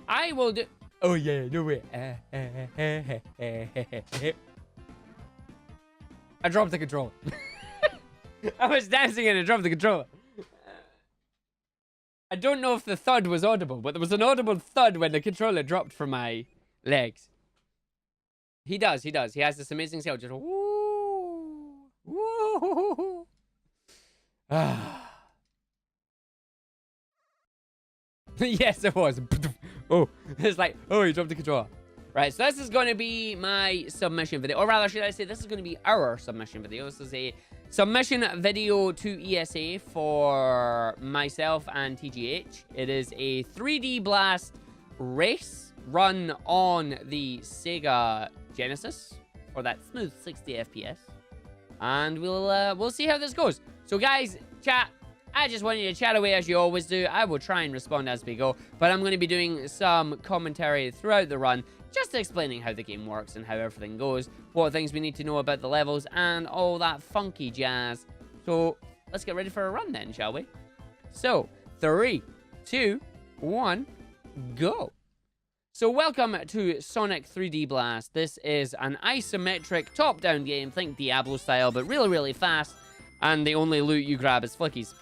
I will do... Oh, yeah, no way. I dropped the controller. I was dancing and I dropped the controller. I don't know if the thud was audible, but there was an audible thud when the controller dropped from my legs. He does. He has this amazing sound. Just woo, woo. Yes, it was. Oh, it's like, oh, he dropped the controller. Right, so this is going to be my submission video. Or rather, should I say, this is going to be our submission video. This is a submission video to ESA for myself and TGH. It is a 3D Blast race run on the Sega Genesis for that smooth 60 FPS. And we'll see how this goes. So guys, chat, I just want you to chat away as you always do. I will try and respond as we go, but I'm going to be doing some commentary throughout the run, just explaining how the game works and how everything goes, what things we need to know about the levels, and all that funky jazz. So let's get ready for a run then, shall we? So 3, 2, 1, go. So welcome to Sonic 3D Blast. This is an isometric top-down game, think Diablo style, but really, really fast, and the only loot you grab is flickies.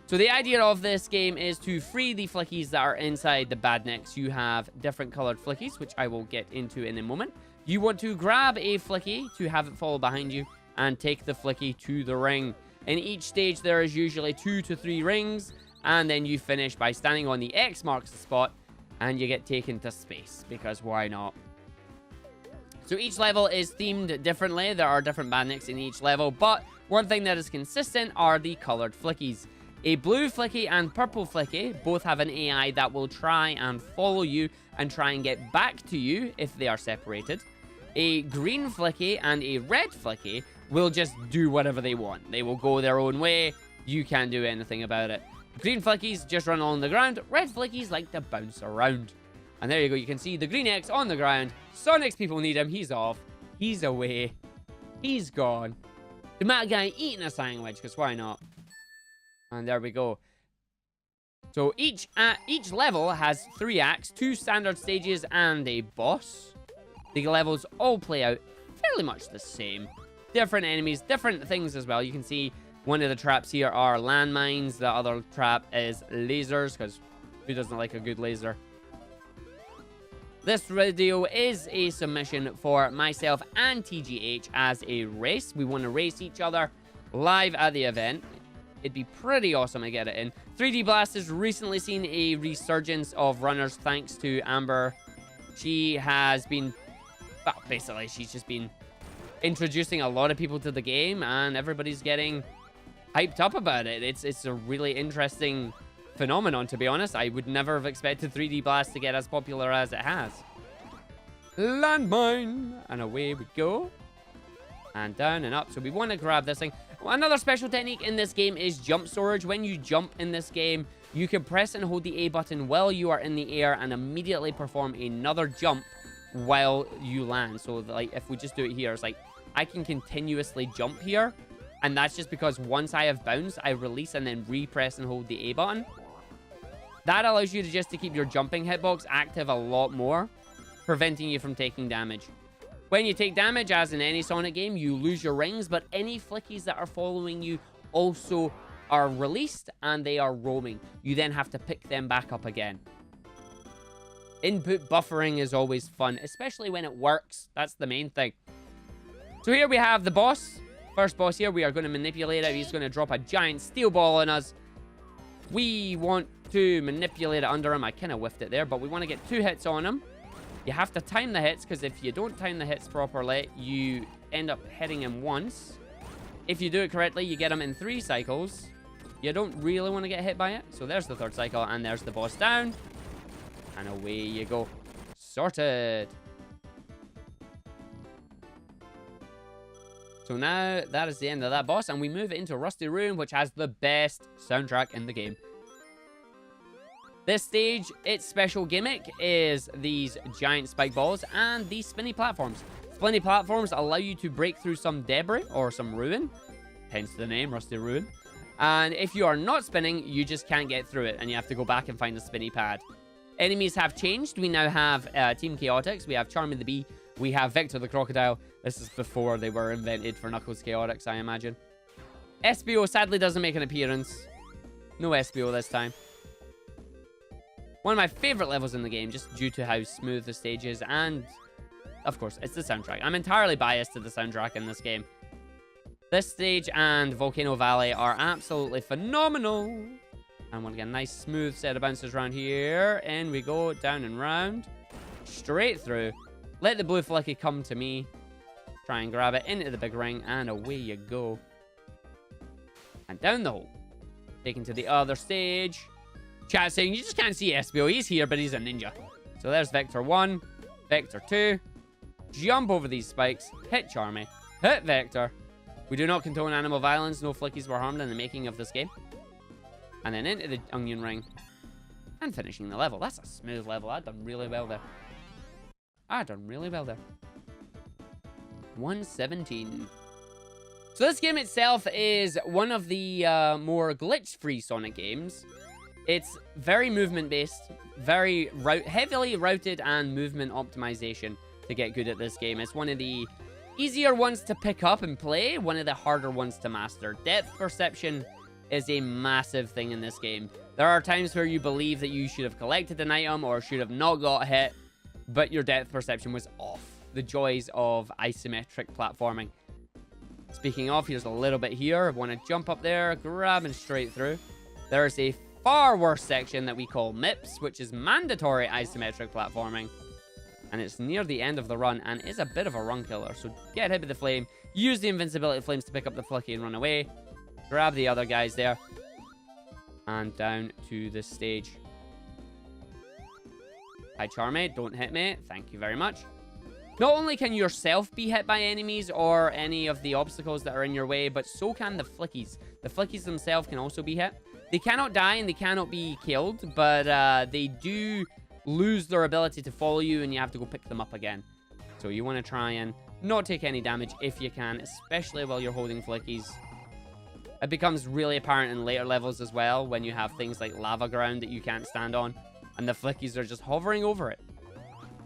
So the idea of this game is to free the flickies that are inside the badniks. You have different colored flickies, which I will get into in a moment. You want to grab a flicky to have it fall behind you and take the flicky to the ring. In each stage, there is usually 2 to 3 rings, and then you finish by standing on the X marks the spot, and you get taken to space, because why not? So each level is themed differently. There are different badniks in each level, but one thing that is consistent are the colored flickies. A blue flicky and purple flicky both have an AI that will try and follow you and try and get back to you if they are separated. A green flicky and a red flicky will just do whatever they want. They will go their own way. You can't do anything about it. Green flickies just run along the ground. Red flickies like to bounce around. And there you go. You can see the green X on the ground. Sonic's people need him. He's off. He's away. He's gone. The mad guy eating a sandwich, because why not? And there we go. So each level has 3 acts, 2 standard stages, and a boss. The levels all play out fairly much the same. Different enemies, different things as well. You can see one of the traps here are landmines. The other trap is lasers, because who doesn't like a good laser? This video is a submission for myself and TGH as a race. We want to race each other live at the event. It'd be pretty awesome to get it in. 3D Blast has recently seen a resurgence of runners thanks to Amber. She has been... well, basically, she's just been introducing a lot of people to the game, and everybody's getting hyped up about it. It's a really interesting phenomenon, to be honest. I would never have expected 3D Blast to get as popular as it has. Landmine! And away we go. And down and up. So we want to grab this thing. Another special technique in this game is jump storage. When you jump in this game, you can press and hold the A button while you are in the air and immediately perform another jump while you land. So like if we just do it here, it's like I can continuously jump here. And that's just because once I have bounced, I release and then re-press and hold the A button. That allows you to keep your jumping hitbox active a lot more, preventing you from taking damage. When you take damage, as in any Sonic game, you lose your rings, but any flickies that are following you also are released and they are roaming. You then have to pick them back up again. Input buffering is always fun, especially when it works. That's the main thing. So here we have the boss. First boss here, we are going to manipulate it. He's going to drop a giant steel ball on us. We want to manipulate it under him. I kind of whiffed it there, but we want to get 2 hits on him. You have to time the hits, because if you don't time the hits properly, you end up hitting him once. If you do it correctly, you get him in 3 cycles. You don't really want to get hit by it. So there's the 3rd cycle, and there's the boss down. And away you go. Sorted. So now, that is the end of that boss, and we move into Rusty Room, which has the best soundtrack in the game. This stage, its special gimmick is these giant spike balls and these spinny platforms. Spinny platforms allow you to break through some debris or some ruin, hence the name, Rusty Ruin. And if you are not spinning, you just can't get through it, and you have to go back and find the spinny pad. enemies have changed. We now have Team Chaotix. We have Charmy the Bee. We have Vector the Crocodile. This is before they were invented for Knuckles Chaotix, I imagine. SBO sadly doesn't make an appearance. No SBO this time. One of my favorite levels in the game, just due to how smooth the stage is. And, of course, it's the soundtrack. I'm entirely biased to the soundtrack in this game. This stage and Volcano Valley are absolutely phenomenal. And we'll get a nice smooth set of bounces around here. In we go, down and round. Straight through. Let the blue flicky come to me. Try and grab it into the big ring. And away you go. And down the hole. Taken to the other stage. Chat saying, you just can't see SBO. He's here, but he's a ninja. So there's Vector 1. Vector 2. Jump over these spikes. Hit Charmy. Hit Vector. We do not condone animal violence. No flickies were harmed in the making of this game. And then into the onion ring. And finishing the level. That's a smooth level. I've done really well there. 117. So this game itself is one of the more glitch-free Sonic games. It's very movement-based. Very heavily routed and movement optimization to get good at this game. It's one of the easier ones to pick up and play, one of the harder ones to master. Depth perception is a massive thing in this game. There are times where you believe that you should have collected an item or should have not got hit, but your depth perception was off. The joys of isometric platforming. Speaking of, here's a little bit here. I want to jump up there, grab and straight through. There's a far worse section that we call MIPS, which is mandatory isometric platforming. And it's near the end of the run and is a bit of a run killer. So get hit with the flame. Use the invincibility flames to pick up the flicky and run away. Grab the other guys there. And down to the stage. Hi, Charmy. Don't hit me. Thank you very much. Not only can yourself be hit by enemies or any of the obstacles that are in your way, but so can the flickies. The flickies themselves can also be hit. They cannot die and they cannot be killed, but they do lose their ability to follow you and you have to go pick them up again. So you want to try and not take any damage if you can, especially while you're holding flickies. It becomes really apparent in later levels as well when you have things like lava ground that you can't stand on and the flickies are just hovering over it.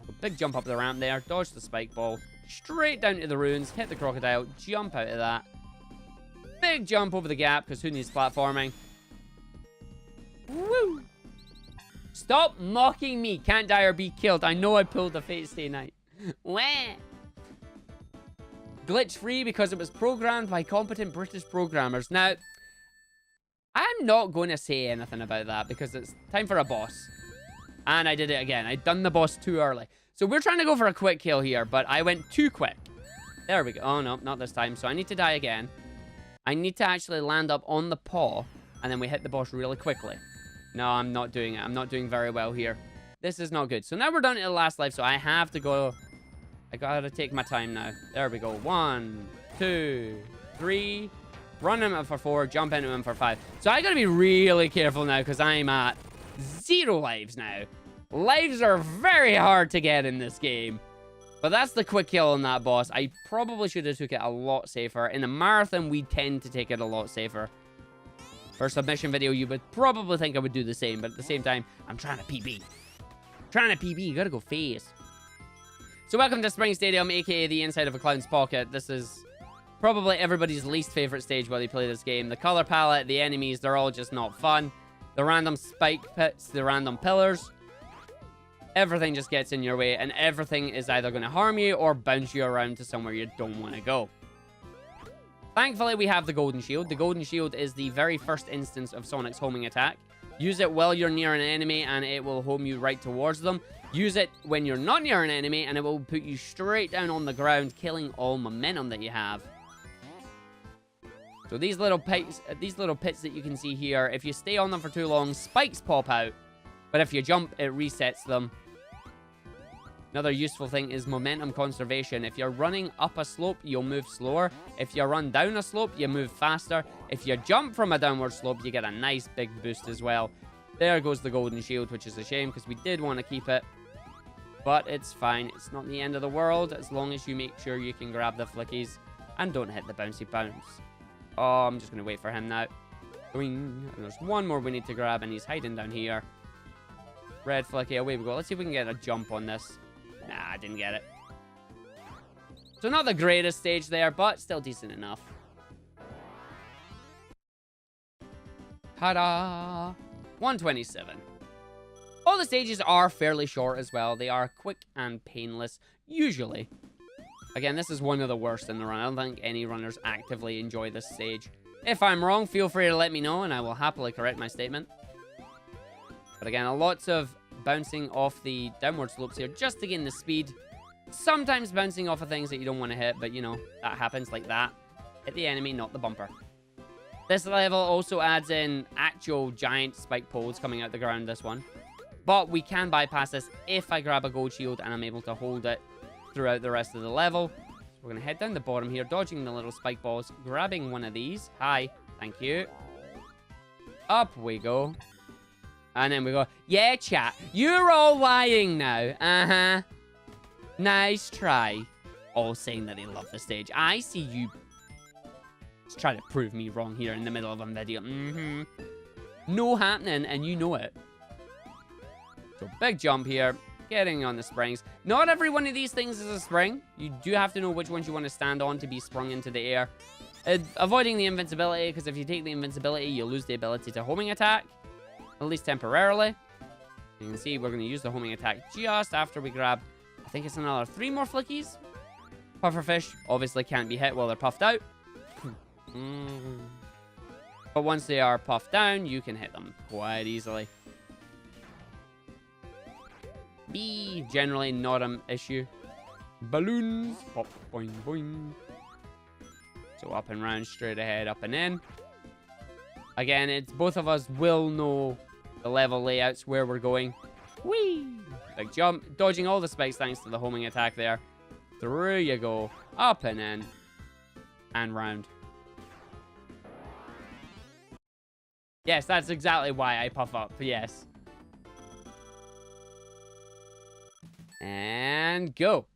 So big jump up the ramp there, dodge the spike ball, straight down to the ruins, hit the crocodile, jump out of that. Big jump over the gap because who needs platforming? Woo! Stop mocking me. Can't die or be killed. I know I pulled a Fate Stay Night. Wah! Glitch free because it was programmed by competent British programmers. Now, I'm not going to say anything about that because it's time for a boss. And I did it again. I'd done the boss too early. So we're trying to go for a quick kill here, but I went too quick. There we go. Oh, no, not this time. So I need to die again. I need to actually land up on the paw, and then we hit the boss really quickly. No, I'm not doing it. I'm not doing very well here. This is not good. So now we're down to the last life, so I have to go. I gotta take my time now. There we go. 1, 2, 3. Run him for 4. Jump into him for 5. So I gotta be really careful now because I'm at 0 lives now. Lives are very hard to get in this game. But that's the quick kill on that boss. I probably should have took it a lot safer. In a marathon, we tend to take it a lot safer. For a submission video, you would probably think I would do the same, but at the same time, I'm trying to PB. You gotta go fast. So welcome to Spring Stadium, aka the inside of a clown's pocket. This is probably everybody's least favorite stage while they play this game. The color palette, the enemies, they're all just not fun. The random spike pits, the random pillars. Everything just gets in your way, and everything is either going to harm you or bounce you around to somewhere you don't want to go. Thankfully, we have the Golden Shield. The Golden Shield is the very first instance of Sonic's homing attack. Use it while you're near an enemy, and it will home you right towards them. Use it when you're not near an enemy, and it will put you straight down on the ground, killing all momentum that you have. So these little pits that you can see here, if you stay on them for too long, spikes pop out. But if you jump, it resets them. Another useful thing is momentum conservation. If you're running up a slope, you'll move slower. If you run down a slope, you move faster. If you jump from a downward slope, you get a nice big boost as well. There goes the Golden Shield, which is a shame because we did want to keep it. But it's fine. It's not the end of the world as long as you make sure you can grab the flickies and don't hit the bouncy bounce. Oh, I'm just going to wait for him now. And there's one more we need to grab, and he's hiding down here. Red flicky. Away we go. Let's see if we can get a jump on this. Nah, I didn't get it. So not the greatest stage there, but still decent enough. Ta-da! 127. All the stages are fairly short as well. They are quick and painless, usually. Again, this is one of the worst in the run. I don't think any runners actively enjoy this stage. If I'm wrong, feel free to let me know, and I will happily correct my statement. But again, lots of bouncing off the downward slopes here just to gain the speed. Sometimes bouncing off of things that you don't want to hit, but you know, that happens like that. Hit the enemy, not the bumper. This level also adds in actual giant spike poles coming out the ground, this one. But we can bypass this if I grab a gold shield and I'm able to hold it throughout the rest of the level. So we're going to head down the bottom here, dodging the little spike balls, grabbing one of these. Hi, thank you. Up we go. And then we go, yeah, chat, you're all lying now. Uh-huh. Nice try. All saying that they love the stage. I see you try to prove me wrong here in the middle of a video. No happening, and you know it. So big jump here, getting on the springs. Not every one of these things is a spring. You do have to know which ones you want to stand on to be sprung into the air. Avoiding the invincibility, because if you take the invincibility, you lose the ability to homing attack, at least temporarily. You can see we're going to use the homing attack just after we grab, I think it's another 3 more flickies. Pufferfish obviously can't be hit while they're puffed out. But once they are puffed down, you can hit them quite easily. B, generally not an issue. Balloons. Pop, boing, boing. So up and round, straight ahead, up and in. Again, it's both of us will know the level layouts, where we're going. Whee! Big jump. Dodging all the spikes thanks to the homing attack there. Through you go. Up and in. And round. Yes, that's exactly why I puff up. Yes. And go.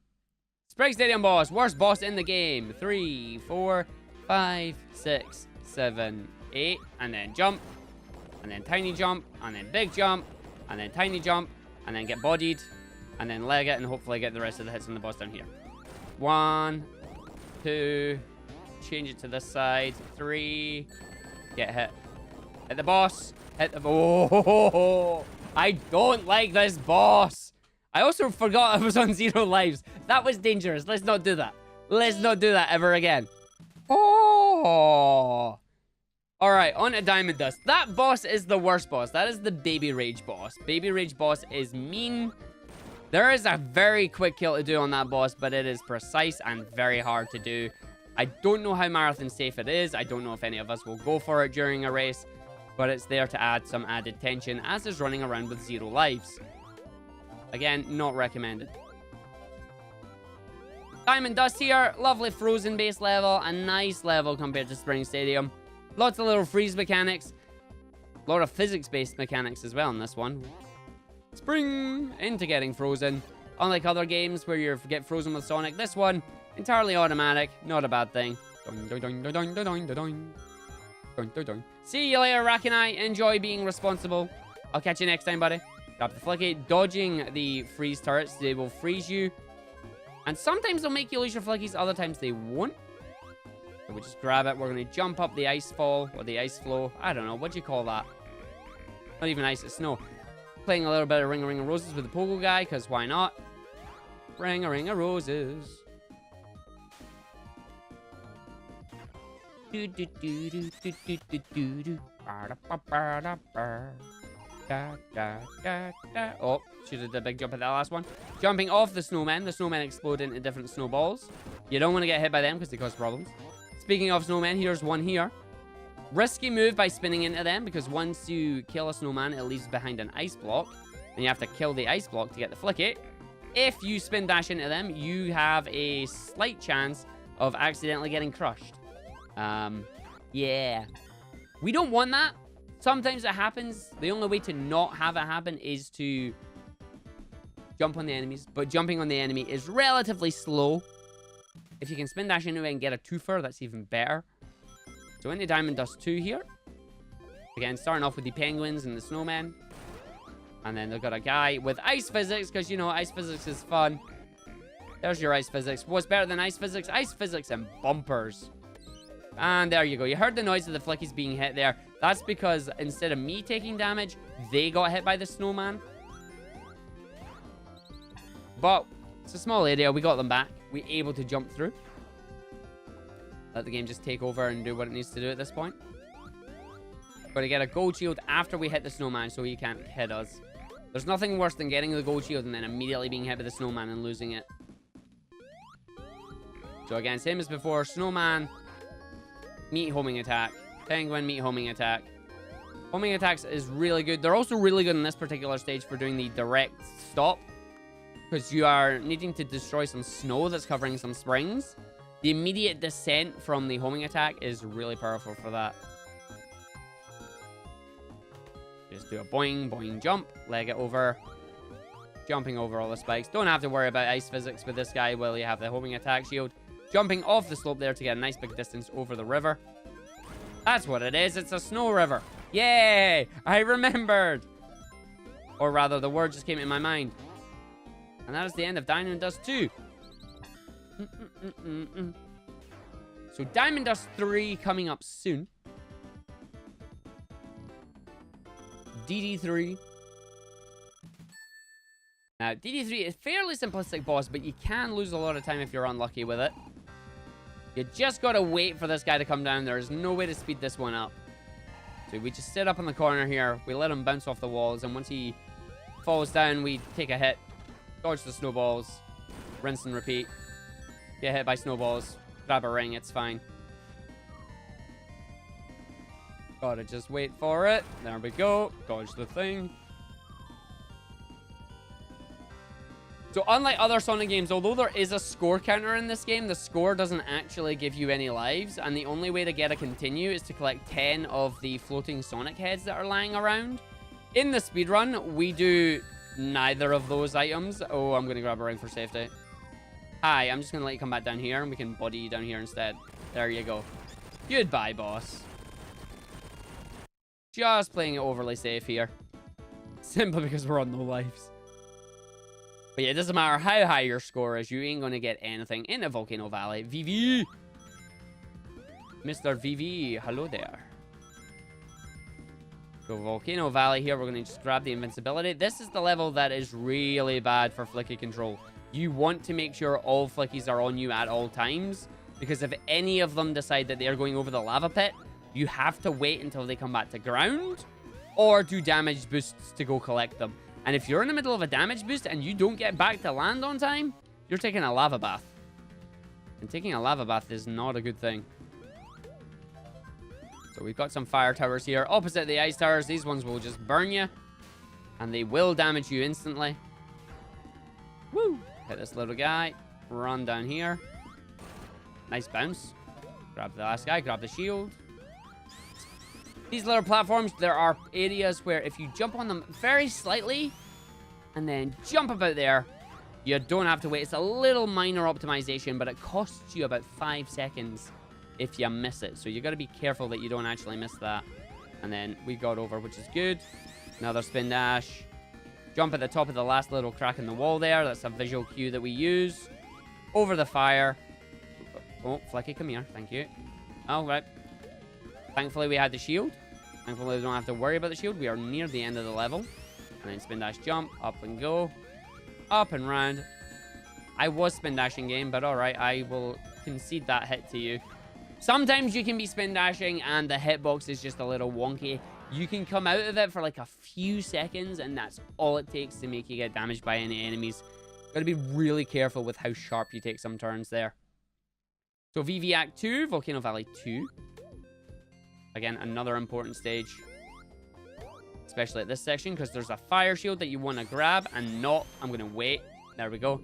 Spragues Stadium boss. Worst boss in the game. 3, 4, 5, 6, 7, 8. And then jump. And then tiny jump. And then big jump. And then tiny jump. And then get bodied. And then leg it. And hopefully get the rest of the hits on the boss down here. 1, 2. Change it to this side. 3. Get hit. Hit the boss. Hit the... Oh, I don't like this boss. I also forgot I was on 0 lives. That was dangerous. Let's not do that. Let's not do that ever again. Oh. Alright, on to Diamond Dust. That boss is the worst boss. That is the Baby Rage boss. Baby Rage boss is mean. There is a very quick kill to do on that boss, but it is precise and very hard to do. I don't know how marathon safe it is. I don't know if any of us will go for it during a race. But it's there to add some added tension as is running around with 0 lives. Again, not recommended. Diamond Dust here. Lovely frozen base level. A nice level compared to Spring Stadium. Lots of little freeze mechanics. A lot of physics-based mechanics as well in this one. Spring into getting frozen. Unlike other games where you get frozen with Sonic, this one, entirely automatic. Not a bad thing. See you later, Rakanai. Enjoy being responsible. I'll catch you next time, buddy. Grab the flicky. Dodging the freeze turrets. They will freeze you. And sometimes they'll make you lose your flickies. Other times they won't. So we just grab it. We're going to jump up the ice fall. Or the ice flow. I don't know. What do you call that? Not even ice. It's snow. Playing a little bit of Ring-a-Ring-a Roses with the Pogo guy. Because why not? Ring-a-Ring-a Roses. Oh, should have did a big jump at that last one. Jumping off the snowmen. The snowmen explode into different snowballs. You don't want to get hit by them because they cause problems. Speaking of snowmen, here's one here. Risky move by spinning into them because once you kill a snowman, it leaves behind an ice block. And you have to kill the ice block to get the flicky. If you spin dash into them, you have a slight chance of accidentally getting crushed. Yeah. We don't want that. Sometimes it happens. The only way to not have it happen is to jump on the enemies. But jumping on the enemy is relatively slow. If you can spin dash into it and get a twofer, that's even better. So into Diamond Dust 2 here. Again, starting off with the penguins and the snowmen. And then they've got a guy with ice physics, because, you know, ice physics is fun. There's your ice physics. What's better than ice physics? Ice physics and bumpers. And there you go. You heard the noise of the flickies being hit there. That's because instead of me taking damage, they got hit by the snowman. But it's a small area. We got them back. We're able to jump through. Let the game just take over and do what it needs to do at this point. Got to get a gold shield after we hit the snowman so he can't hit us. There's nothing worse than getting the gold shield and then immediately being hit by the snowman and losing it. So again, same as before. Snowman, meat homing attack. Penguin, meat homing attack. Homing attacks is really good. They're also really good in this particular stage for doing the direct stop. Because you are needing to destroy some snow that's covering some springs. The immediate descent from the homing attack is really powerful for that. Just do a boing, boing, jump. Leg it over. Jumping over all the spikes. Don't have to worry about ice physics with this guy while you have the homing attack shield. Jumping off the slope there to get a nice big distance over the river. That's what it is. It's a snow river. Yay! I remembered. Or rather, the word just came in my mind. And that is the end of Diamond Dust 2. So Diamond Dust 3 coming up soon. DD3. Now, DD3 is a fairly simplistic boss, but you can lose a lot of time if you're unlucky with it. You just gotta wait for this guy to come down. There's no way to speed this one up. So we just sit up in the corner here. We let him bounce off the walls, and once he falls down, we take a hit. Dodge the snowballs. Rinse and repeat. Get hit by snowballs. Grab a ring, it's fine. Gotta just wait for it. There we go. Dodge the thing. So unlike other Sonic games, although there is a score counter in this game, the score doesn't actually give you any lives. And the only way to get a continue is to collect 10 of the floating Sonic heads that are lying around. In the speedrun, we do neither of those items. Oh, I'm going to grab a ring for safety. Hi, I'm just going to let you come back down here and we can body you down here instead. There you go. Goodbye, boss. Just playing it overly safe here. Simply because we're on no lives. But yeah, it doesn't matter how high your score is, you ain't going to get anything in the Volcano Valley. VV! Mr. VV, hello there. So Volcano Valley here, we're going to just grab the invincibility. This is the level that is really bad for flicky control. You want to make sure all flickies are on you at all times. Because if any of them decide that they are going over the lava pit, you have to wait until they come back to ground. Or do damage boosts to go collect them. And if you're in the middle of a damage boost and you don't get back to land on time, you're taking a lava bath. And taking a lava bath is not a good thing. So we've got some fire towers here. Opposite the ice towers, these ones will just burn you. And they will damage you instantly. Woo! Hit this little guy. Run down here. Nice bounce. Grab the last guy. Grab the shield. These little platforms, there are areas where if you jump on them very slightly and then jump about there, you don't have to wait. It's a little minor optimization, but it costs you about 5 seconds if you miss it. So you got to be careful that you don't actually miss that. And then we got over, which is good. Another spin dash. Jump at the top of the last little crack in the wall there. That's a visual cue that we use. Over the fire. Oh, Flecky, come here. Thank you. All right. Thankfully, we had the shield. Thankfully, we don't have to worry about the shield. We are near the end of the level. And then spin dash jump. Up and go. Up and round. I was spin dashing game, but alright. I will concede that hit to you. Sometimes you can be spin dashing and the hitbox is just a little wonky. You can come out of it for like a few seconds and that's all it takes to make you get damaged by any enemies. Gotta be really careful with how sharp you take some turns there. So VV Act 2, Volcano Valley 2. Again, another important stage. Especially at this section, because there's a fire shield that you want to grab and not... I'm going to wait. There we go.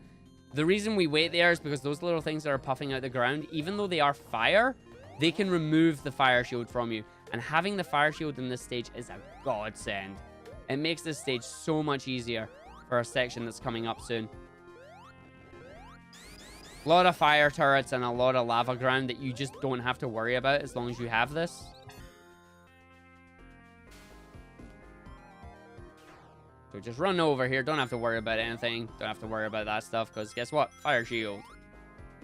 The reason we wait there is because those little things that are puffing out the ground, even though they are fire, they can remove the fire shield from you. And having the fire shield in this stage is a godsend. It makes this stage so much easier for a section that's coming up soon. A lot of fire turrets and a lot of lava ground that you just don't have to worry about as long as you have this. So just run over here. Don't have to worry about anything. Don't have to worry about that stuff, because guess what? Fire shield.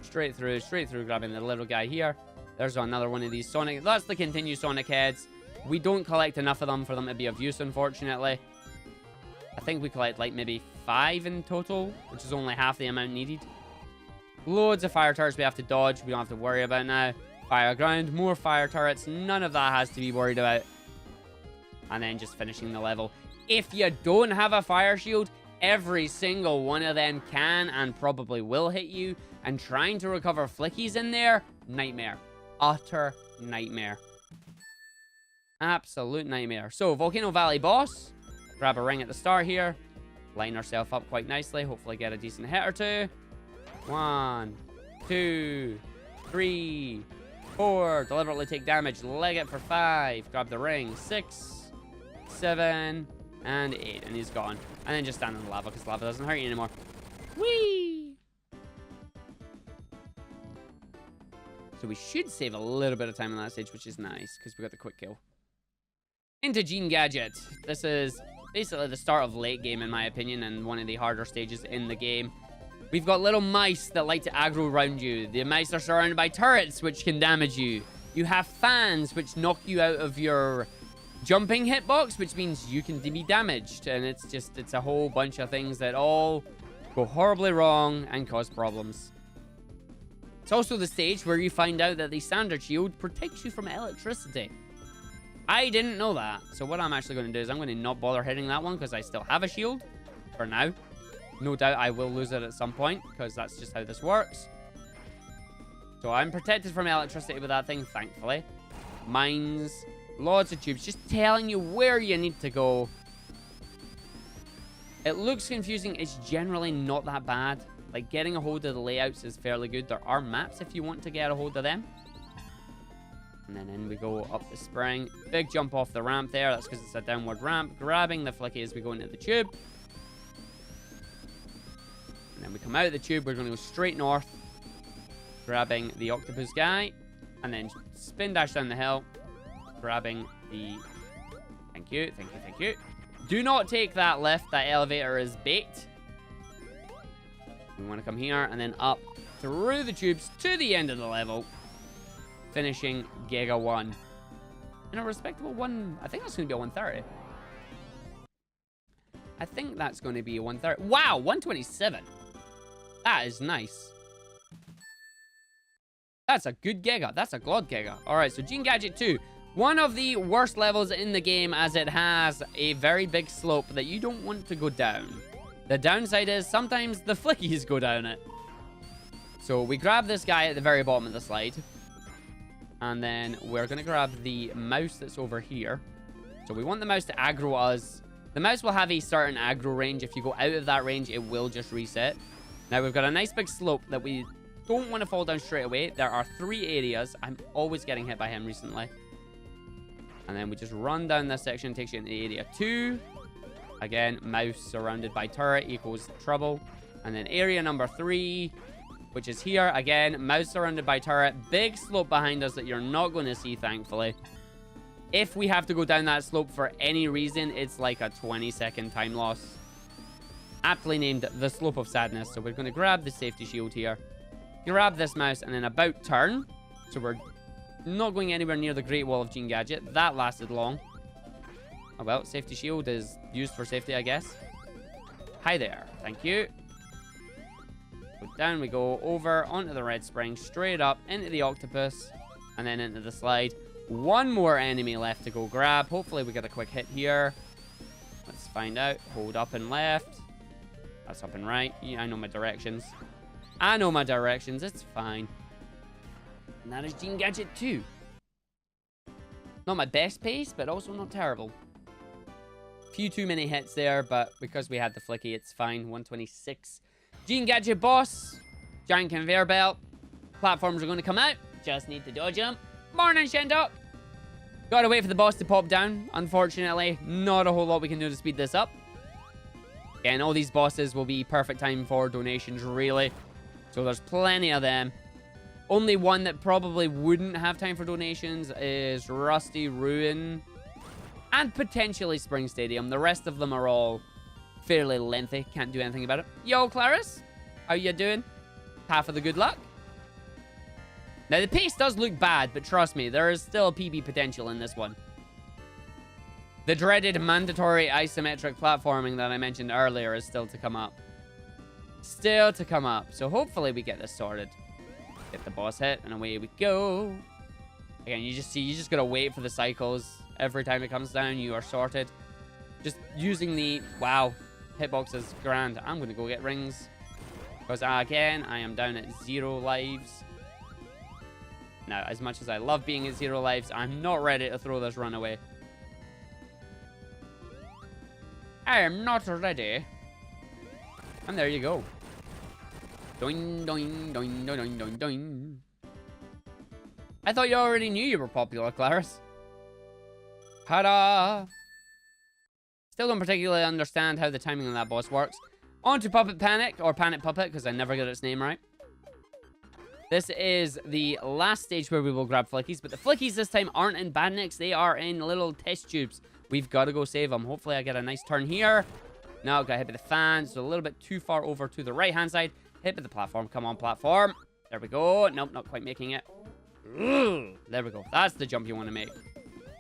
Straight through, grabbing the little guy here. There's another one of these Sonic. That's the continued Sonic heads. We don't collect enough of them for them to be of use, unfortunately. I think we collect like maybe 5 in total, which is only half the amount needed. Loads of fire turrets we have to dodge. We don't have to worry about now. Fire ground, more fire turrets. None of that has to be worried about. And then just finishing the level. If you don't have a fire shield, every single one of them can and probably will hit you. And trying to recover flickies in there, nightmare. Utter nightmare. Absolute nightmare. So, Volcano Valley boss. Grab a ring at the start here. Line ourselves up quite nicely. Hopefully get a decent hit or two. 1, 2, 3, 4. Deliberately take damage. Leg it for 5. Grab the ring. 6, 7, and 8. And he's gone. And then just stand in the lava, because lava doesn't hurt you anymore. Whee! So we should save a little bit of time on that stage, which is nice, because we got the quick kill. Into Gene Gadget. This is basically the start of late game, in my opinion, and one of the harder stages in the game. We've got little mice that like to aggro around you. The mice are surrounded by turrets, which can damage you. You have fans, which knock you out of your jumping hitbox, which means you can be damaged. And it's a whole bunch of things that all go horribly wrong and cause problems. It's also the stage where you find out that the standard shield protects you from electricity. I didn't know that. So what I'm actually going to do is I'm going to not bother hitting that one, because I still have a shield for now. No doubt I will lose it at some point, because that's just how this works. So I'm protected from electricity with that thing, thankfully. Mines, lots of tubes, just telling you where you need to go. It looks confusing. It's generally not that bad. Like, getting a hold of the layouts is fairly good. There are maps if you want to get a hold of them. And then in we go up the spring. Big jump off the ramp there. That's because it's a downward ramp. Grabbing the flicky as we go into the tube. And then we come out of the tube. We're going to go straight north. Grabbing the octopus guy. And then spin dash down the hill. Grabbing the... Thank you, thank you, thank you. Do not take that lift. That elevator is bait. We want to come here and then up through the tubes to the end of the level. Finishing Giga 1. And a respectable one. I think that's going to be a 130. I think that's going to be a 130. Wow, 127. That is nice. That's a good Giga. That's a God Giga. Alright, so Gene Gadget 2. One of the worst levels in the game, as it has a very big slope that you don't want to go down. The downside is sometimes the flickies go down it. So we grab this guy at the very bottom of the slide. And then we're going to grab the mouse that's over here. So we want the mouse to aggro us. The mouse will have a certain aggro range. If you go out of that range, it will just reset. Now we've got a nice big slope that we don't want to fall down straight away. There are 3 areas. I'm always getting hit by him recently. And then we just run down this section. Takes you into area 2. Again, mouse surrounded by turret equals trouble. And then area number 3, which is here. Again, mouse surrounded by turret. Big slope behind us that you're not going to see, thankfully. If we have to go down that slope for any reason, it's like a 20-second time loss. Aptly named the Slope of Sadness. So we're going to grab the safety shield here. Grab this mouse and then about turn. So we're not going anywhere near the Great Wall of Gene Gadget. That lasted long. Oh well, safety shield is used for safety, I guess. Hi there. Thank you. So down we go, over onto the red spring, straight up into the octopus, and then into the slide. One more enemy left to go grab. Hopefully we get a quick hit here. Let's find out. Hold up and left. That's up and right. Yeah, I know my directions. I know my directions. It's fine. And that is Gene Gadget 2. Not my best pace, but also not terrible. Few too many hits there, but because we had the flicky, it's fine. 126. Gene Gadget boss. Giant conveyor belt. Platforms are going to come out. Just need to dodge them. Morning, Shendo. Gotta wait for the boss to pop down. Unfortunately, not a whole lot we can do to speed this up. Again, all these bosses will be perfect time for donations, really. So there's plenty of them. Only one that probably wouldn't have time for donations is Rusty Ruin. And potentially Spring Stadium. The rest of them are all fairly lengthy. Can't do anything about it. Yo, Clarice. How you doing? Half of the good luck. Now, the pace does look bad, but trust me, there is still PB potential in this one. The dreaded mandatory isometric platforming that I mentioned earlier is still to come up. Still to come up. So hopefully we get this sorted. Get the boss hit, and away we go. Again, you just gotta wait for the cycles. Every time it comes down, you are sorted. Just using the... Wow. Hitbox is grand. I'm gonna go get rings. Because, again, I am down at 0 lives. Now, as much as I love being at 0 lives, I'm not ready to throw this run away. I am not ready. And there you go. Doing, doing, doing, doing, doing, doing. I thought you already knew you were popular, Clarice. Ta-da! Still don't particularly understand how the timing on that boss works. On to Puppet Panic, or Panic Puppet, because I never get its name right. This is the last stage where we will grab flickies, but the flickies this time aren't in badniks. They are in little test tubes. We've got to go save them. Hopefully I get a nice turn here. No, got hit by the fan, so a little bit too far over to the right-hand side. Hit by the platform. Come on, platform. There we go. Nope, not quite making it. Ugh. There we go. That's the jump you want to make.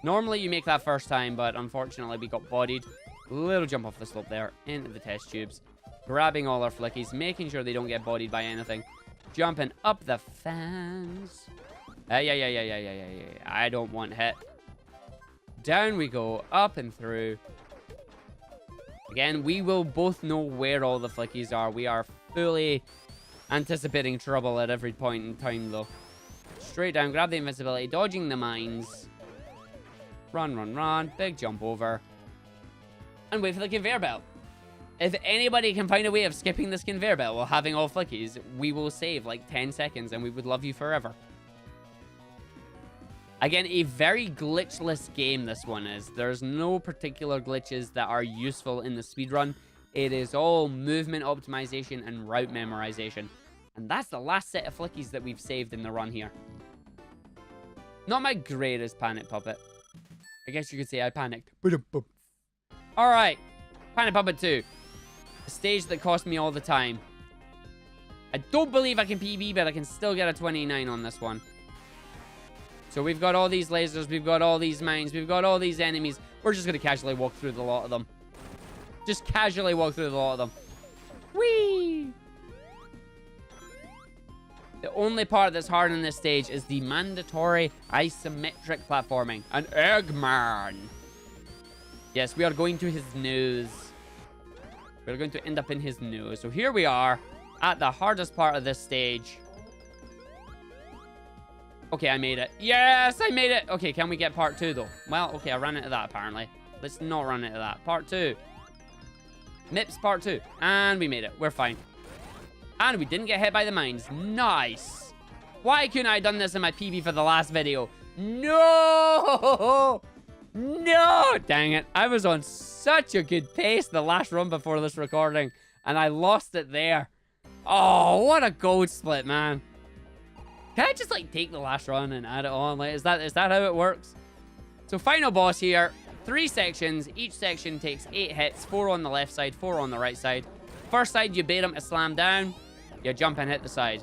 Normally you make that first time, but unfortunately we got bodied. Little jump off the slope there into the test tubes. Grabbing all our flickies, making sure they don't get bodied by anything. Jumping up the fans. Yeah. I don't want hit. Down we go, up and through. Again, we will both know where all the flickies are. We are fully anticipating trouble at every point in time, though. Straight down, grab the invincibility, dodging the mines. Run, run, run. Big jump over. And wait for the conveyor belt. If anybody can find a way of skipping this conveyor belt while having all flickies, we will save like 10 seconds and we would love you forever. Again, a very glitchless game this one is. There's no particular glitches that are useful in the speedrun. It is all movement optimization and route memorization. And that's the last set of flickies that we've saved in the run here. Not my greatest Panic Puppet. I guess you could say I panicked. Alright. Panic Puppet 2. The stage that cost me all the time. I don't believe I can PB, but I can still get a 29 on this one. So we've got all these lasers, we've got all these mines, we've got all these enemies. We're just going to casually walk through the lot of them. Just casually walk through the lot of them. Whee! The only part that's hard in this stage is the mandatory isometric platforming. An Eggman! Yes, we are going to his nose. We're going to end up in his nose. So here we are at the hardest part of this stage. Okay, I made it. Yes, I made it. Okay, can we get part 2, though? Well, okay, I ran into that, apparently. Let's not run into that. Part 2. MIPS part 2. And we made it. We're fine. And we didn't get hit by the mines. Nice. Why couldn't I have done this in my PB for the last video? No! No! Dang it. I was on such a good pace the last run before this recording. And I lost it there. Oh, what a gold split, man. Can I just, like, take the last run and add it on? Like, is that how it works? So, final boss here. 3 sections. Each section takes 8 hits. 4 on the left side, 4 on the right side. First side, you bait him to slam down. You jump and hit the side.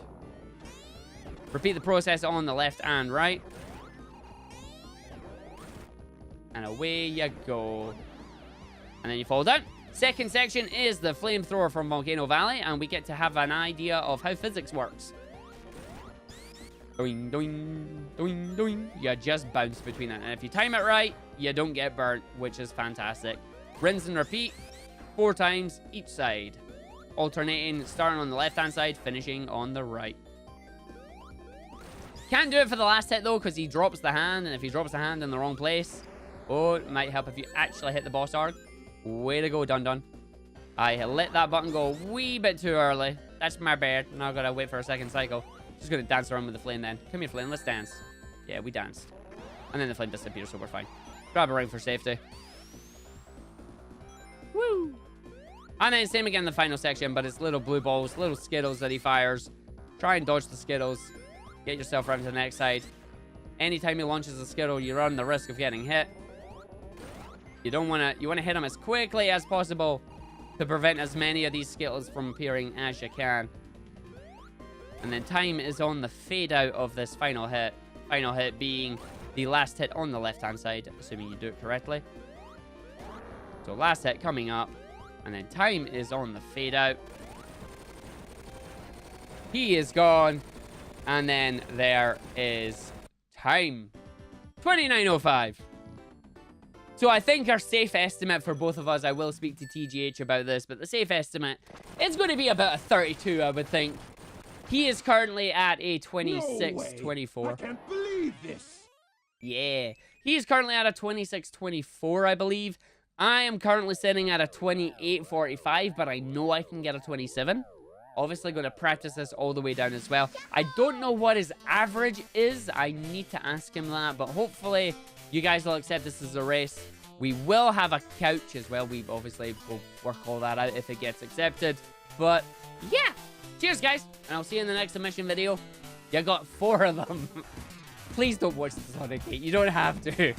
Repeat the process on the left and right. And away you go. And then you fall down. Second section is the flamethrower from Volcano Valley. And we get to have an idea of how physics works. Doing, doing, doing, doing. You just bounce between it. And if you time it right, you don't get burnt, which is fantastic. Rinse and repeat 4 times each side. Alternating, starting on the left-hand side, finishing on the right. Can't do it for the last hit, though, because he drops the hand. And if he drops the hand in the wrong place, oh, it might help if you actually hit the boss Arg. Way to go, Dun Dun. I let that button go a wee bit too early. That's my bad. Now I gotta wait for a second cycle. Just gonna dance around with the flame then. Come here, flame. Let's dance. Yeah, we danced. And then the flame disappears, so we're fine. Grab a ring for safety. Woo! And then same again in the final section, but it's little blue balls, little Skittles that he fires. Try and dodge the Skittles. Get yourself around to the next side. Anytime he launches a Skittle, you run the risk of getting hit. You don't want to... You want to hit him as quickly as possible. to prevent as many of these Skittles from appearing as you can. And then time is on the fade out of this final hit. Final hit being the last hit on the left-hand side, assuming you do it correctly. So last hit coming up. And then time is on the fade out. He is gone. And then there is time. 29:05. So I think our safe estimate for both of us, I will speak to TGH about this, but the safe estimate is going to be about a 32, I would think. He is currently at a 26-24. I can't believe this. Yeah. He is currently at a 26-24, I believe. I am currently sitting at a 28-45, but I know I can get a 27. Obviously going to practice this all the way down as well. I don't know what his average is. I need to ask him that, but hopefully you guys will accept this as a race. We will have a couch as well. We obviously will work all that out if it gets accepted. But yeah, cheers guys, and I'll see you in the next submission video. You got 4 of them. Please don't watch this on a gate. You don't have to.